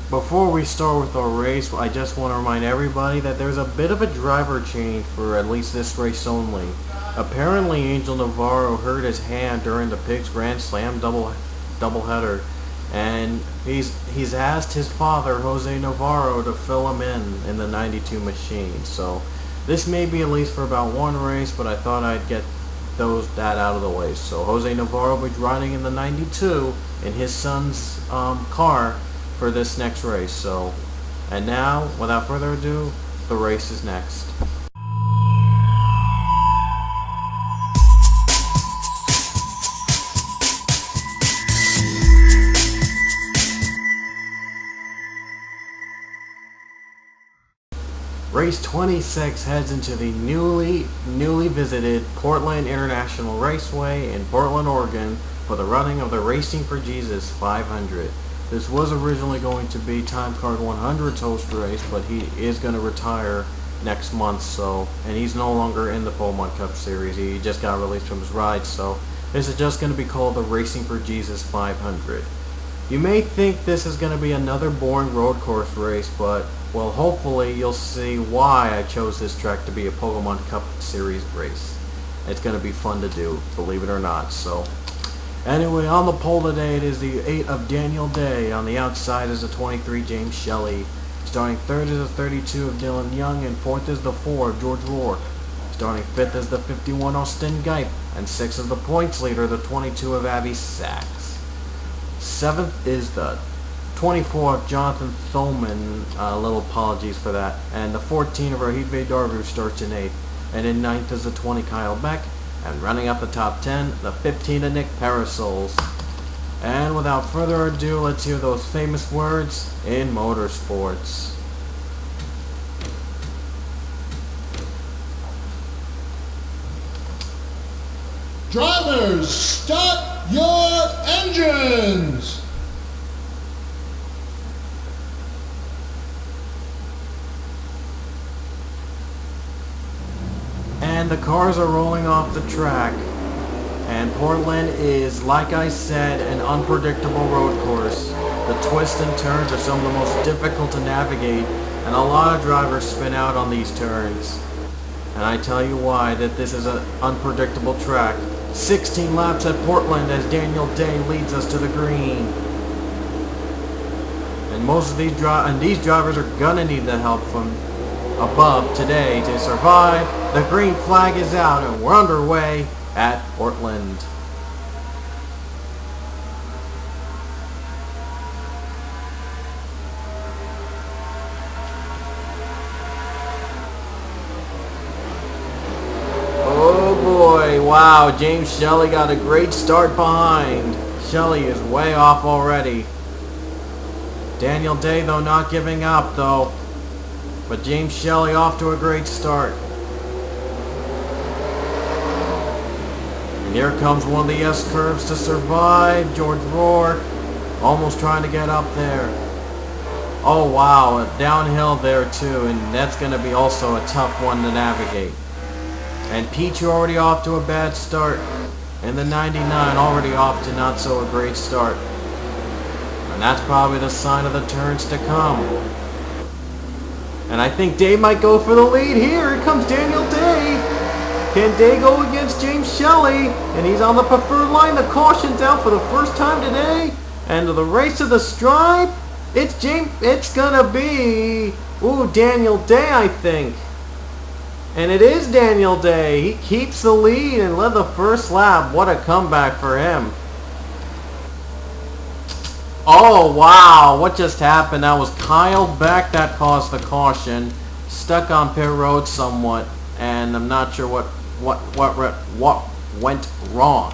Before we start with our race, I just want to remind everybody that there's a bit of a driver change for at least this race only. Apparently Angel Navarro hurt his hand during the Pigs Grand Slam doubleheader, and he's asked his father, Jose Navarro, to fill him in the 92 machine. So this may be at least for about one race, but I thought I'd get that out of the way. So Jose Navarro will be riding in the 92 in his son's car for this next race. So, and now, without further ado, the race is next. Race 26 heads into the newly visited Portland International Raceway in Portland, Oregon for the running of the Racing for Jesus 500. This was originally going to be Time Card 100's host race, but he is going to retire next month, and he's no longer in the Pokemon Cup Series. He just got released from his ride, so this is just going to be called the Racing for Jesus 500. You may think this is going to be another boring road course race, but, well, hopefully you'll see why I chose this track to be a Pokemon Cup Series race. It's going to be fun to do, believe it or not. So, anyway, on the pole today, it is the 8 of Daniel Day. On the outside is the 23, James Shelley. Starting third is the 32 of Dylan Young, and fourth is the 4 of George Rourke. Starting fifth is the 51, Austin Geip, and sixth is the points leader, the 22 of Abby Sachs. Seventh is the 24 of Jonathan Thoman, little apologies for that, and the 14 of Rohit Darbu starts in 8th, and in 9th is the 20 Kyle Beck, and running up the top 10, the 15 of Nick Parasols. And without further ado, let's hear those famous words in motorsports. Drivers, start your engines! And the cars are rolling off the track. And Portland is, like I said, an unpredictable road course. The twists and turns are some of the most difficult to navigate, and a lot of drivers spin out on these turns. And I tell you why, that this is an unpredictable track. 16 laps at Portland as Daniel Day leads us to the green. And most of these drivers are gonna need the help from above today to survive. The green flag is out and we're underway at Portland. Wow, James Shelley got a great start behind. Shelley is way off already. Daniel Day, though, not giving up, though. But James Shelley off to a great start. And here comes one of the S-curves to survive. George Rourke almost trying to get up there. Oh, wow, a downhill there, too. And that's going to be also a tough one to navigate. And Peach already off to a bad start. And the 99 already off to not so a great start. And that's probably the sign of the turns to come. And I think Day might go for the lead here. Here comes Daniel Day. Can Day go against James Shelley? And he's on the preferred line. The caution's out for the first time today. And the race of the stripe. It's gonna be Daniel Day, I think. And it is Daniel Day. He keeps the lead and led the first lap. What a comeback for him. Oh, wow. What just happened? That was Kyle Beck that caused the caution. Stuck on pit road somewhat. And I'm not sure what went wrong.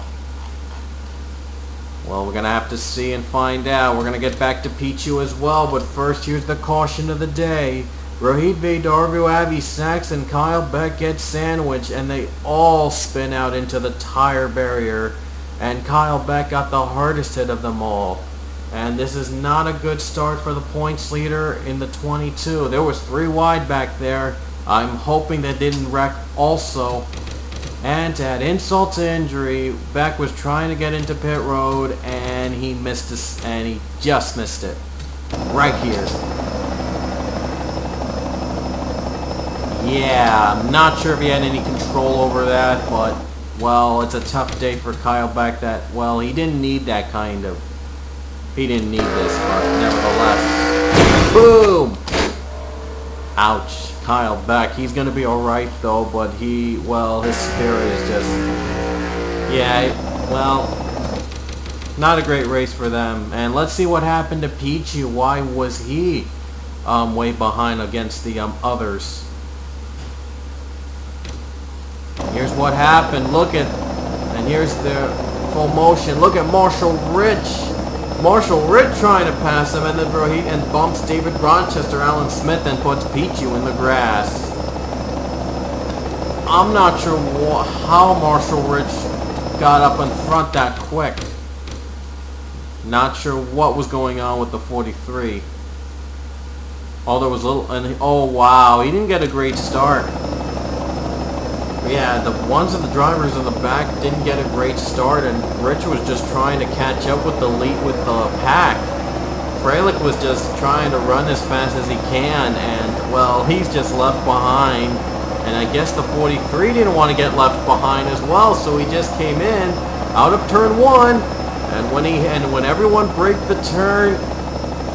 Well, we're going to have to see and find out. We're going to get back to Pichu as well. But first, here's the caution of the day. Rohit Darbu, Abby Sachs, and Kyle Beck get sandwiched, and they all spin out into the tire barrier. And Kyle Beck got the hardest hit of them all. And this is not a good start for the points leader in the 22. There was 3 wide back there. I'm hoping they didn't wreck also. And to add insult to injury, Beck was trying to get into pit road, and he just missed it. right here. Yeah, I'm not sure if he had any control over that, but, well, it's a tough day for Kyle Beck that, well, he didn't need that kind of, he didn't need this, but nevertheless, boom! Ouch, Kyle Beck, he's going to be alright though, but he, well, his spirit is just, yeah, well, not a great race for them. And let's see what happened to Peachy. Why was he way behind against the others? Here's what happened. Look at, and here's the full motion. Look at Marshall Rich. Marshall Rich trying to pass him, and then he bumps David Rochester, Alan Smith, and puts Pichu in the grass. I'm not sure how Marshall Rich got up in front that quick. Not sure what was going on with the 43. Oh, there was a little, and oh wow, he didn't get a great start. Yeah, the ones of the drivers in the back didn't get a great start, and Rich was just trying to catch up with the lead with the pack. Freilich was just trying to run as fast as he can, and well, he's just left behind. And I guess the 43 didn't want to get left behind as well, so he just came in out of turn 1, and when everyone braked the turn,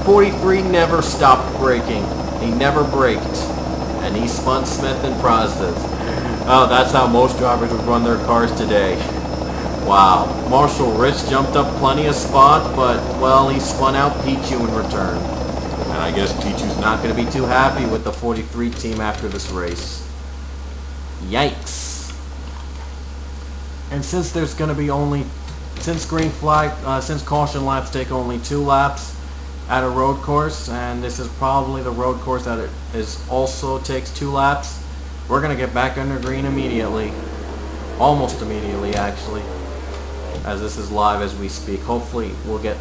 43 never stopped braking. He never braked, and he spun Smith and Prozdas. Oh, that's how most drivers would run their cars today. Wow. Marshall Rich jumped up plenty of spots, but, well, he spun out Pichu in return. And I guess Pichu's not going to be too happy with the 43 team after this race. Yikes. And since there's going to be only, since green flag, since caution laps take only 2 laps at a road course, and this is probably the road course that it is also takes 2 laps, we're going to get back under green immediately. Almost immediately, actually. As this is live as we speak. Hopefully, we'll get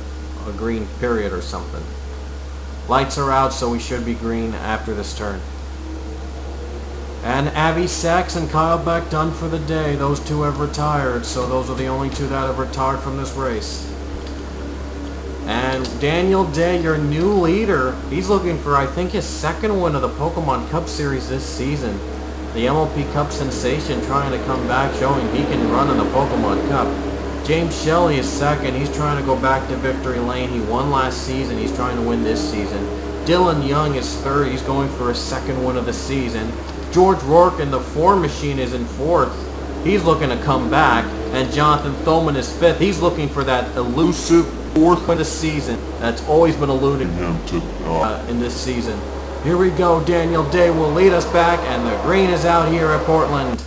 a green period or something. Lights are out, so we should be green after this turn. And Avi Sachs and Kyle Beck done for the day. Those 2 have retired, so those are the only 2 that have retired from this race. And Daniel Day, your new leader, he's looking for, I think, his 2nd win of the Pokemon Cup Series this season. The MLP Cup sensation trying to come back, showing he can run in the Pokemon Cup. James Shelley is 2nd. He's trying to go back to victory lane. He won last season. He's trying to win this season. Dylan Young is 3rd. He's going for his 2nd win of the season. George Rourke in the 4 machine is in 4th. He's looking to come back. And Jonathan Thoman is 5th. He's looking for that elusive 4th win of the season that's always been eluded in this season. Here we go. Daniel Day will lead us back, and the green is out here at Portland.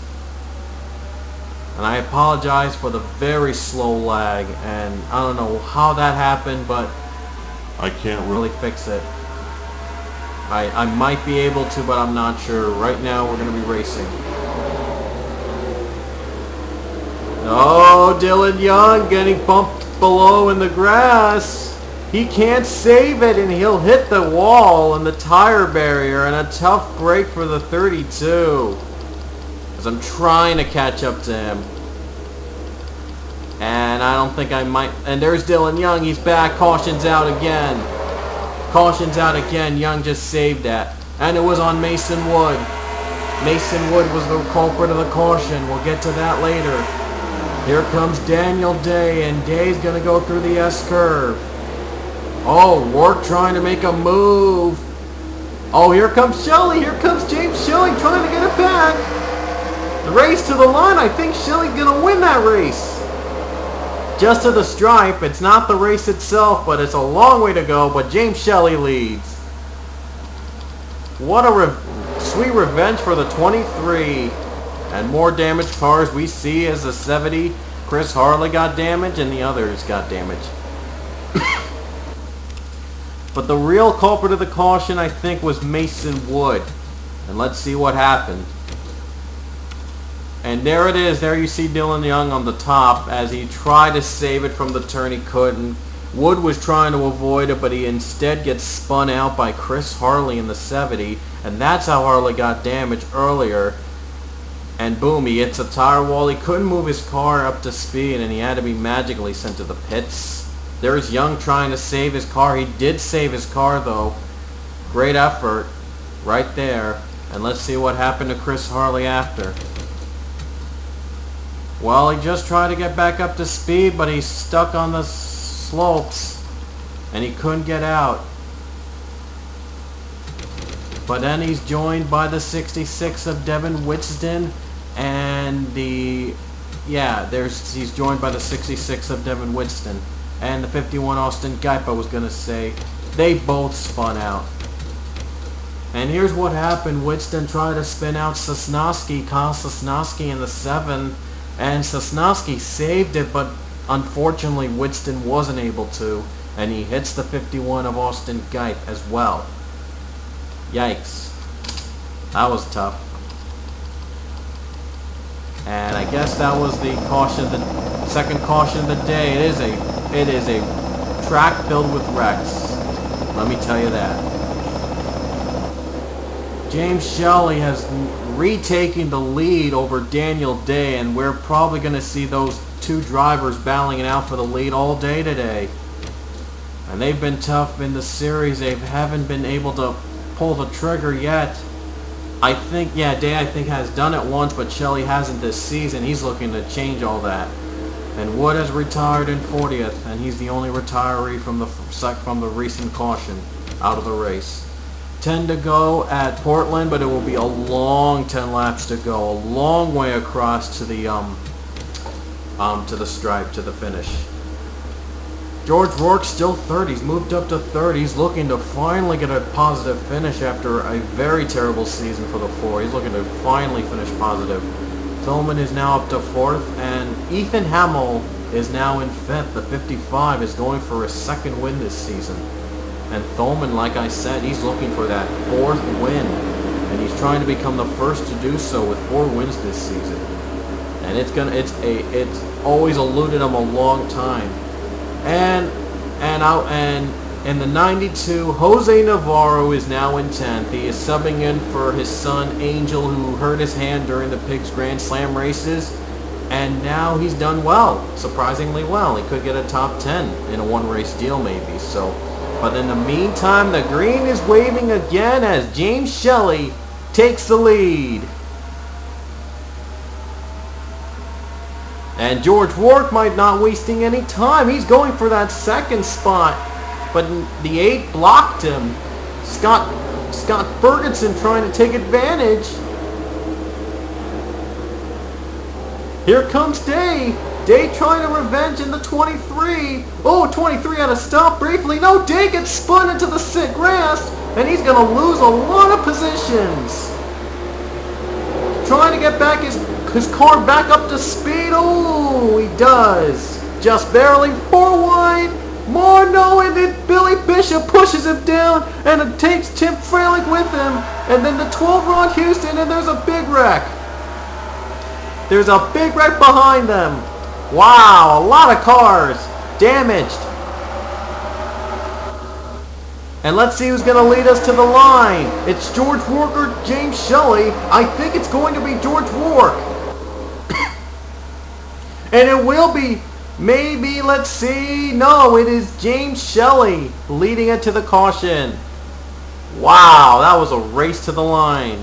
And I apologize for the very slow lag, and I don't know how that happened, but I can't really fix it. I might be able to, but I'm not sure. Right now, we're going to be racing. Oh, Dylan Young getting bumped below in the grass. He can't save it, and he'll hit the wall and the tire barrier, and a tough break for the 32. As I'm trying to catch up to him. And I don't think I might. And there's Dylan Young. He's back. Caution's out again. Caution's out again. Young just saved that. And it was on Mason Wood. Mason Wood was the culprit of the caution. We'll get to that later. Here comes Daniel Day, and Day's going to go through the S-curve. Oh, Rourke trying to make a move. Oh, here comes Shelley. Here comes James Shelley trying to get it back. The race to the line. I think Shelley's going to win that race. Just to the stripe. It's not the race itself, but it's a long way to go. But James Shelley leads. What a sweet revenge for the 23. And more damaged cars we see as the 70. Chris Harley got damaged and the others got damaged. But the real culprit of the caution, I think, was Mason Wood. And let's see what happened. And there it is. There you see Dylan Young on the top as he tried to save it from the turn. He couldn't. Wood was trying to avoid it, but he instead gets spun out by Chris Harley in the 70. And that's how Harley got damaged earlier. And boom, he hits a tire wall. He couldn't move his car up to speed, and he had to be magically sent to the pits. There's Young trying to save his car. He did save his car, though. Great effort right there. And let's see what happened to Chris Harley after. Well, he just tried to get back up to speed, but he's stuck on the slopes. And he couldn't get out. But then he's joined by the 66 of Devin Whitston and he's joined by the 66 of Devin Whitston and the 51 Austin Geip, I was going to say. They both spun out. And here's what happened. Whitston tried to spin out Sosnowski, Kyle Sosnowski in the 7, and Sosnowski saved it, but unfortunately Whitston wasn't able to, and he hits the 51 of Austin Geip as well. Yikes. That was tough. And I guess that was the second caution of the day. It is a track filled with wrecks. Let me tell you that. James Shelley has retaken the lead over Daniel Day, and we're probably going to see those two drivers battling it out for the lead all day today. And they've been tough in the series. They haven't been able to pull the trigger yet. Day has done it once, but Shelley hasn't this season. He's looking to change all that. And Wood has retired in 40th, and he's the only retiree from the recent caution out of the race. 10 to go at Portland, but it will be a long 10 laps to go, a long way across to the stripe, to the finish. George Rourke's still third. He's moved up to third. He's looking to finally get a positive finish after a very terrible season for the 4. He's looking to finally finish positive. Thoman is now up to 4th, and Ethan Hamill is now in 5th. The 55 is going for his 2nd win this season. And Thoman, like I said, he's looking for that 4th win, and he's trying to become the first to do so with 4 wins this season. And it's always eluded him a long time. And in the 92, Jose Navarro is now in 10th. He is subbing in for his son Angel, who hurt his hand during the Pigs Grand Slam races, and now he's done well, surprisingly well. He could get a top 10 in a one-race deal maybe. So, but in the meantime, the green is waving again as James Shelley takes the lead. And George Rourke might not wasting any time. He's going for that 2nd spot. But the 8 blocked him. Scott Ferguson trying to take advantage. Here comes Day. Day trying to revenge in the 23. Oh, 23 had to stop briefly. No, Day gets spun into the grass. And he's going to lose a lot of positions. Trying to get back his car back up to speed. Oh, he does. Just barely. 4 wide. More. No, and then Billy Bishop pushes him down, and it takes Tim Freilich with him. And then the 12 Ron Houston, and there's a big wreck. There's a big wreck behind them. Wow, a lot of cars damaged. And let's see who's going to lead us to the line. It's George Rourke or James Shelley. I think it's going to be George Rourke. And it will be, maybe, let's see. No, it is James Shelley leading it to the caution. Wow, that was a race to the line.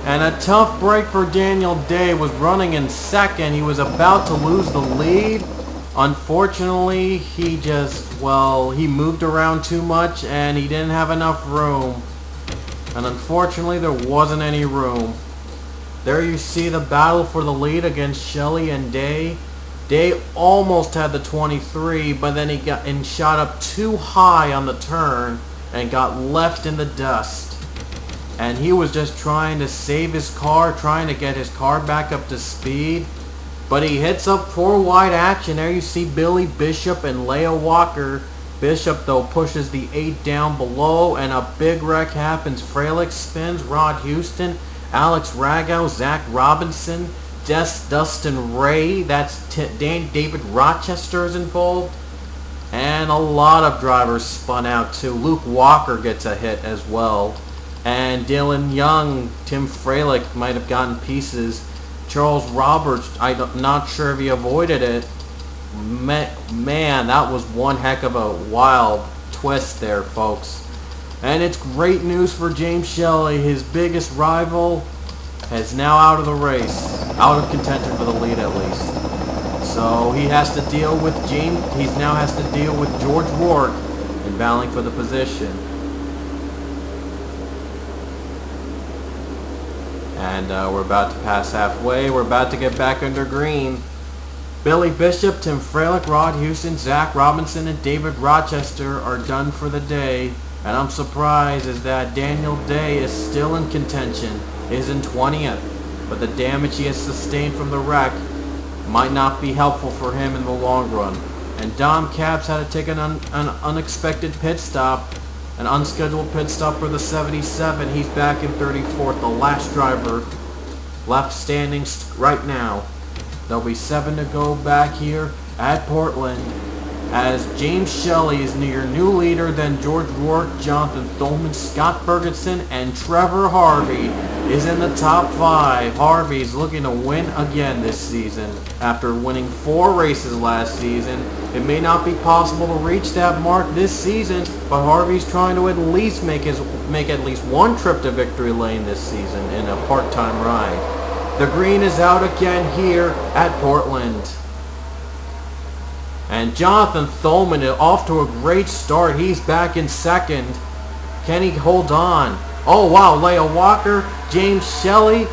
And a tough break for Daniel Day. Was running in 2nd. He was about to lose the lead. Unfortunately, he moved around too much and he didn't have enough room. And unfortunately, there wasn't any room. There you see the battle for the lead against Shelley and Day. Day almost had the 23, but then he shot up too high on the turn and got left in the dust. And he was just trying to save his car, trying to get his car back up to speed. But he hits up 4 wide action. There you see Billy Bishop and Leo Walker. Bishop, though, pushes the 8 down below, and a big wreck happens. Freilich spins, Rod Houston, Alex Ragow, Zach Robinson, Dustin Ray, that's David Rochester is involved. And a lot of drivers spun out, too. Luke Walker gets a hit as well. And Dylan Young, Tim Freilich might have gotten pieces. Charles Roberts, I'm not sure if he avoided it. Man, that was one heck of a wild twist there, folks. And it's great news for James Shelley. His biggest rival is now out of the race, out of contention for the lead at least. So he has to deal with George Rourke in battling for the position. And we're about to pass halfway. We're about to get back under green. Billy Bishop, Tim Freilich, Rod Houston, Zach Robinson, and David Rochester are done for the day. And I'm surprised is that Daniel Day is still in contention, is in 20th. But the damage he has sustained from the wreck might not be helpful for him in the long run. And Dom Capps had to take an unexpected pit stop, an unscheduled pit stop for the 77. He's back in 34th, the last driver left standing right now. There'll be 7 to go back here at Portland as James Shelley is your new leader, then George Rourke, Jonathan Thoman, Scott Ferguson, and Trevor Harvey is in the top 5. Harvey's looking to win again this season. After winning 4 races last season, it may not be possible to reach that mark this season, but Harvey's trying to at least make at least one trip to victory lane this season in a part-time ride. The green is out again here at Portland. And Jonathan Thoman is off to a great start. He's back in 2nd. Can he hold on? Oh wow, Leo Walker, James Shelley,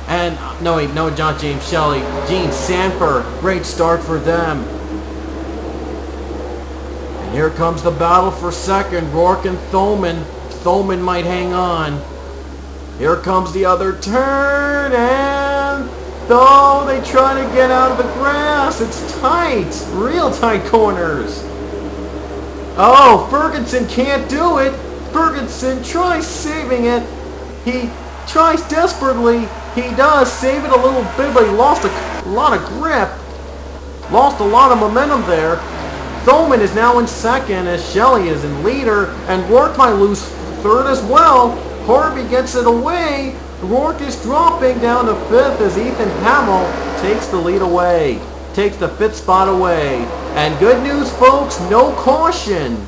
and not James Shelley, Gene Sanford. Great start for them. And here comes the battle for 2nd. Rourke and Thoman. Thoman might hang on. Here comes the other turn, and though they try to get out of the grass, it's tight, real tight corners. Oh, Ferguson can't do it. Ferguson tries saving it. He tries desperately. He does save it a little bit, but he lost a lot of grip. Lost a lot of momentum there. Thoman is now in 2nd as Shelley is in leader, and Rourke might lose 3rd as well. Harvey gets it away. Rourke is dropping down to 5th as Ethan Hamill takes the lead away. Takes the 5th spot away. And good news, folks, no caution.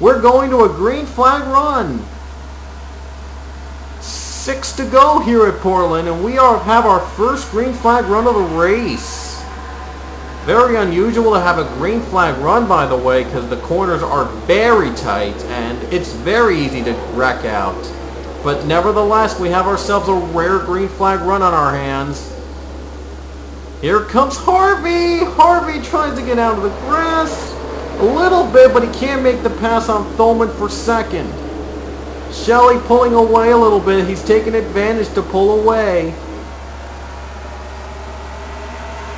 We're going to a green flag run. 6 to go here at Portland, and we have our first green flag run of the race. Very unusual to have a green flag run, by the way, because the corners are very tight, and it's very easy to wreck out. But nevertheless, we have ourselves a rare green flag run on our hands. Here comes Harvey. Harvey tries to get out of the grass a little bit, but he can't make the pass on Thoman for 2nd. Shelley pulling away a little bit. He's taking advantage to pull away.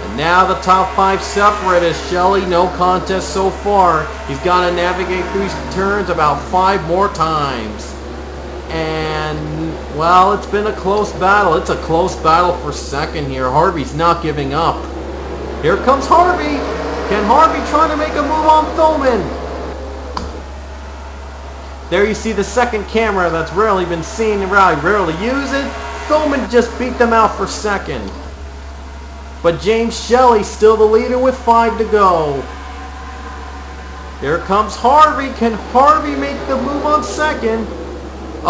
And now the top 5 separate as Shelley, no contest so far. He's got to navigate through these turns about 5 more times. And, well, it's been a close battle. It's a close battle for 2nd here. Harvey's not giving up. Here comes Harvey. Can Harvey try to make a move on Thoman? There you see the 2nd camera that's rarely been seen and rarely use it. Thoman just beat them out for 2nd. But James Shelley still the leader with 5 to go. Here comes Harvey. Can Harvey make the move on 2nd?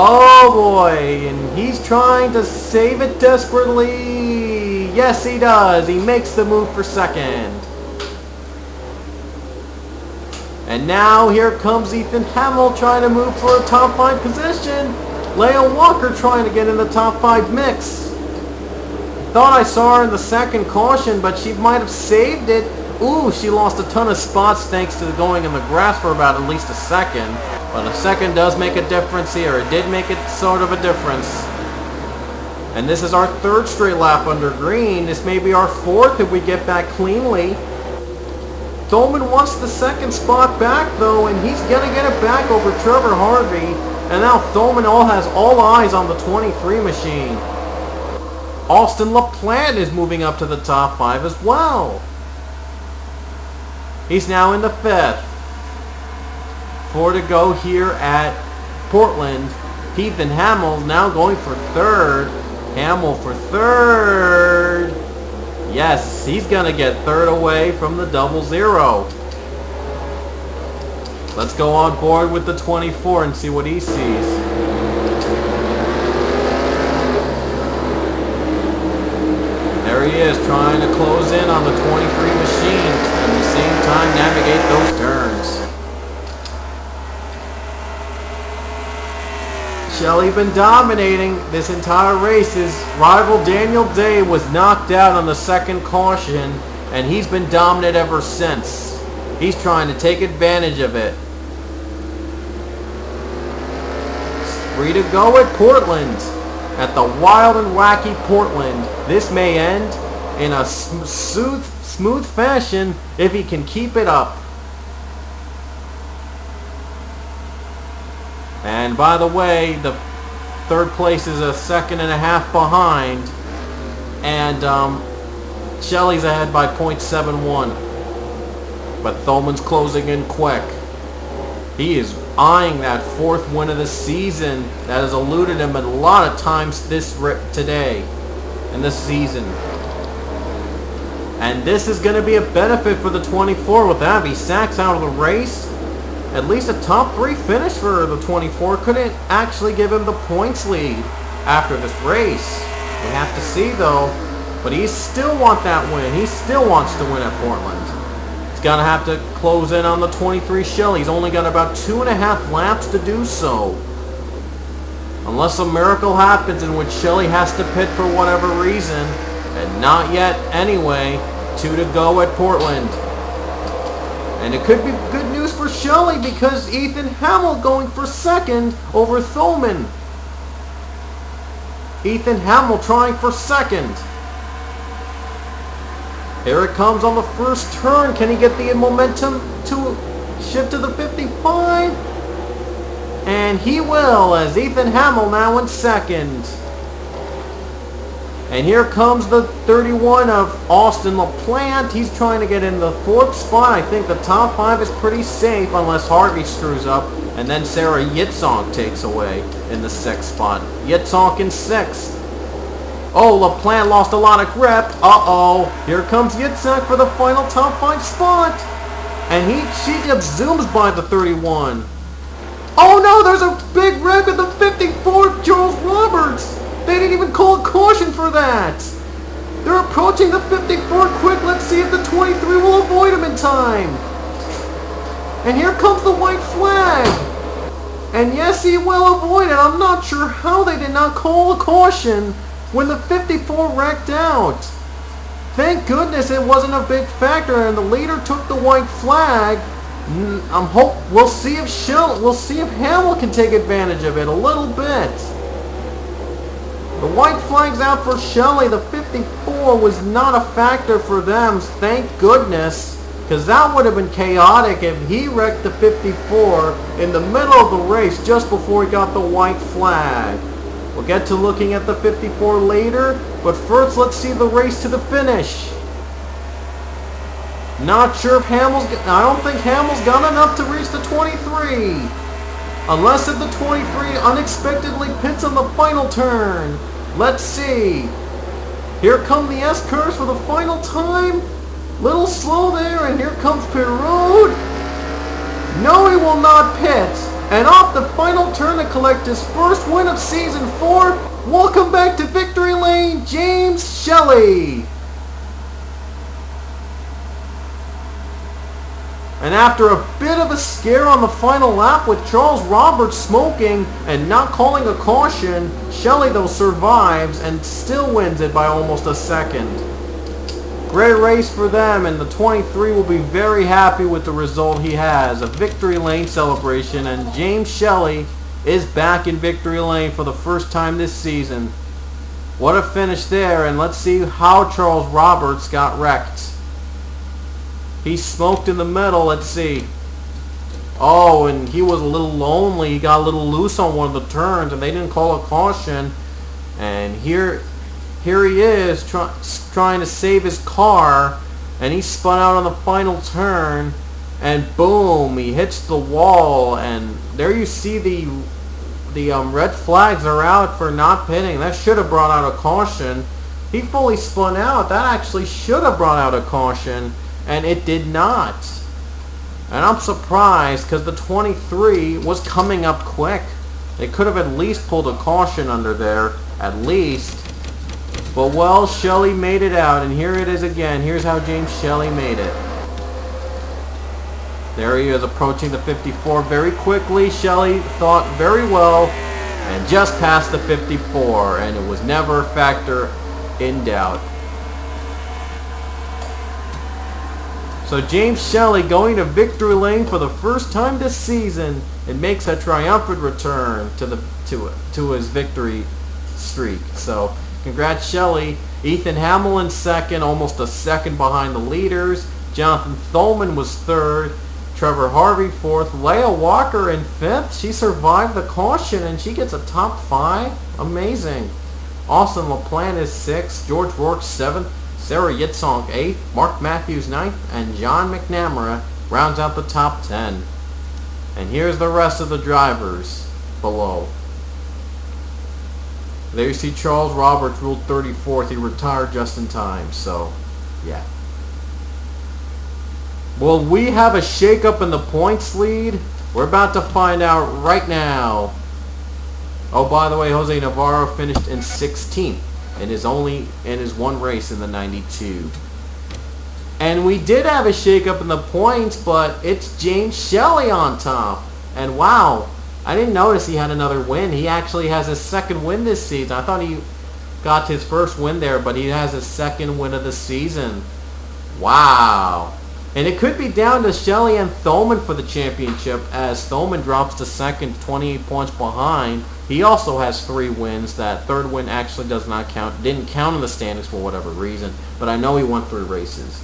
Oh boy, and he's trying to save it desperately. Yes, he does. He makes the move for 2nd. And now here comes Ethan Hamill trying to move for a top 5 position. Leo Walker trying to get in the top 5 mix. Thought I saw her in the 2nd caution, but she might have saved it. Ooh, she lost a ton of spots thanks to going in the grass for about at least a 2nd. But a 2nd does make a difference here. It did make it sort of a difference. And this is our 3rd straight lap under green. This may be our 4th if we get back cleanly. Thoman wants the 2nd spot back though, and he's going to get it back over Trevor Harvey. And now Thoman has all eyes on the 23 machine. Austin LaPlante is moving up to the top 5 as well. He's now in the 5th. 4 to go here at Portland. Ethan Hamill now going for 3rd. Hamill for third. Yes, he's gonna get third away from the 00. Let's go on board with the 24 and see what he sees. There he is, trying to close in on the 23 machine, and at the same time navigate those turns. Shelley been dominating this entire race. His rival Daniel Day was knocked out on the second caution, and he's been dominant ever since. He's trying to take advantage of it. Free to go at Portland. At the wild and wacky Portland. This may end in a smooth fashion if he can keep it up. And by the way, the third place is a second and a half behind. And Shelley's ahead by 0.71. But Thoman's closing in quick. He is eyeing that fourth win of the season that has eluded him a lot of times today in this season. And this is going to be a benefit for the 24 with Abby Sachs out of the race. At least a top 3 finish for the 24 couldn't actually give him the points lead after this race. We have to see though. But he still wants that win. He still wants to win at Portland. He's going to have to close in on the 23 Shelley. He's only got about 2.5 laps to do so. Unless a miracle happens in which Shelley has to pit for whatever reason. And not yet anyway. 2 to go at Portland. And it could be good news for Shelley because Ethan Hamill going for second over Thoman. Ethan Hamill trying for second. Here it comes on the first turn. Can he get the momentum to shift to the 55? And he will, as Ethan Hamill now in second. And here comes the 31 of Austin LaPlante. He's trying to get in the 4th spot. I think the top 5 is pretty safe unless Harvey screws up. And then Sarah Yitzhak takes away in the 6th spot. Yitzhak in 6th. Oh, LaPlante lost a lot of grip. Uh-oh. Here comes Yitzhak for the final top 5 spot. And she just zooms by the 31. Oh no, there's a big wreck with the 54, Charles Roberts. They didn't even call a caution for that. They're approaching the 54 quick. Let's see if the 23 will avoid him in time. And here comes the white flag. And yes, he will avoid it. I'm not sure how they did not call a caution when the 54 wrecked out. Thank goodness it wasn't a big factor and the leader took the white flag. We'll see if Hamill can take advantage of it a little bit. The white flag's out for Shelley. The 54 was not a factor for them, thank goodness, because that would have been chaotic if he wrecked the 54 in the middle of the race just before he got the white flag. We'll get to looking at the 54 later, but first let's see the race to the finish. Not sure if I don't think Hamill's got enough to reach the 23. Unless if the 23 unexpectedly pits on the final turn. Let's see. Here come the S-curves for the final time. Little slow there, and here comes Perrault. No, he will not pit. And off the final turn to collect his first win of Season 4, welcome back to Victory Lane, James Shelley. And after a bit of a scare on the final lap with Charles Roberts smoking and not calling a caution, Shelley though survives and still wins it by almost a second. Great race for them, and the 23 will be very happy with the result he has. A Victory Lane celebration, and James Shelley is back in Victory Lane for the first time this season. What a finish there, and let's see how Charles Roberts got wrecked. He smoked in the middle, let's see. Oh, and he was a little lonely. He got a little loose on one of the turns, and they didn't call a caution. And here he is trying to save his car, and he spun out on the final turn, and boom, he hits the wall. And there you see the red flags are out for not pitting. That should have brought out a caution. He fully spun out. That actually should have brought out a caution, and it did not. And I'm surprised because the 23 was coming up quick. They could have at least pulled a caution under there, at least. But well, Shelley made it out, and here it is again. Here's how James Shelley made it. There he is approaching the 54 very quickly. Shelley thought very well and just passed the 54, and it was never a factor in doubt. So James Shelley going to victory lane for the first time this season and makes a triumphant return to his victory streak. So congrats, Shelley. Ethan Hamill in second, almost a second behind the leaders. Jonathan Thoman was third. Trevor Harvey fourth. Leah Walker in fifth. She survived the caution and she gets a top 5. Amazing. Austin LaPlante is sixth. George Rourke seventh. Sarah Yitzhak 8th, Mark Matthews 9th, and John McNamara rounds out the top 10. And here's the rest of the drivers below. There you see Charles Roberts ruled 34th. He retired just in time, so yeah. Will we have a shakeup in the points lead? We're about to find out right now. Oh, by the way, Jose Navarro finished in 16th. In his one race in the 92. And we did have a shakeup in the points, but it's James Shelley on top. And wow, I didn't notice he had another win. He actually has his second win this season. I thought he got his first win there, but he has his second win of the season. Wow. And it could be down to Shelley and Thoman for the championship, as Thoman drops to second, 28 points behind. He also has 3 wins. That third win actually does not count. Didn't count in the standings for whatever reason, but I know he won 3 races.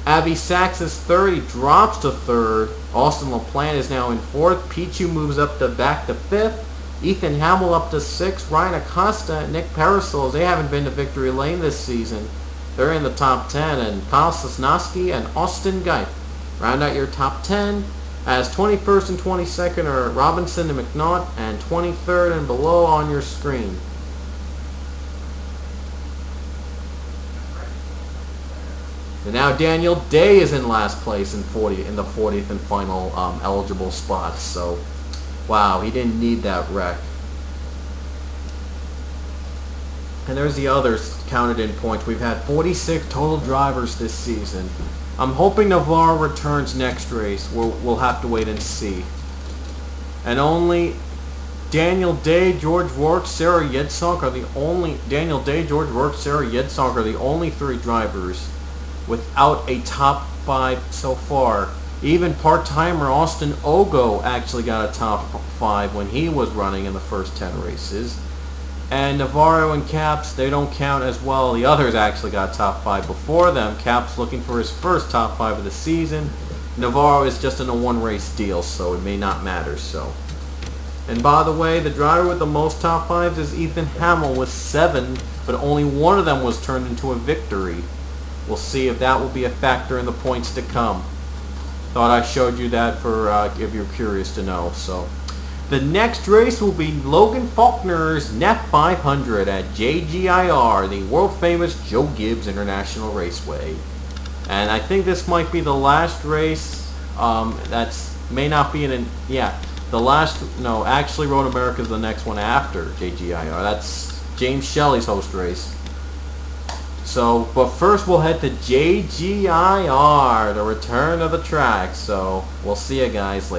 Abby Sachs is third. He drops to third. Austin LaPlante is now in fourth. Pichu moves up to back to fifth. Ethan Hamill up to sixth. Ryan Acosta, Nick Parasols, they haven't been to victory lane this season. They're in the top 10, and Kyle Sosnowski and Austin Geith round out your top 10. As 21st and 22nd are Robinson and McNaught, and 23rd and below on your screen. And now Daniel Day is in last place in the 40th and final eligible spot. So, wow, he didn't need that wreck. And there's the others counted in points. We've had 46 total drivers this season. I'm hoping Navarro returns next race. We'll have to wait and see. And only Daniel Day, George Rourke, Sarah Yitzhak are the only 3 drivers without a top 5 so far. Even part-timer Austin Ogo actually got a top 5 when he was running in the first 10 races. And Navarro and Caps, they don't count as well. The others actually got top 5 before them. Caps looking for his first top 5 of the season. Navarro is just in a 1-race deal, so it may not matter. So, and by the way, the driver with the most top 5s is Ethan Hamill with 7, but only one of them was turned into a victory. We'll see if that will be a factor in the points to come. Thought I showed you that for if you're curious to know. So. The next race will be Logan Faulkner's NET 500 at JGIR, the world-famous Joe Gibbs International Raceway. And I think this might be the last race. May not be actually Road America is the next one after JGIR. That's James Shelley's host race. So, but first we'll head to JGIR, the return of the track. So, we'll see you guys later.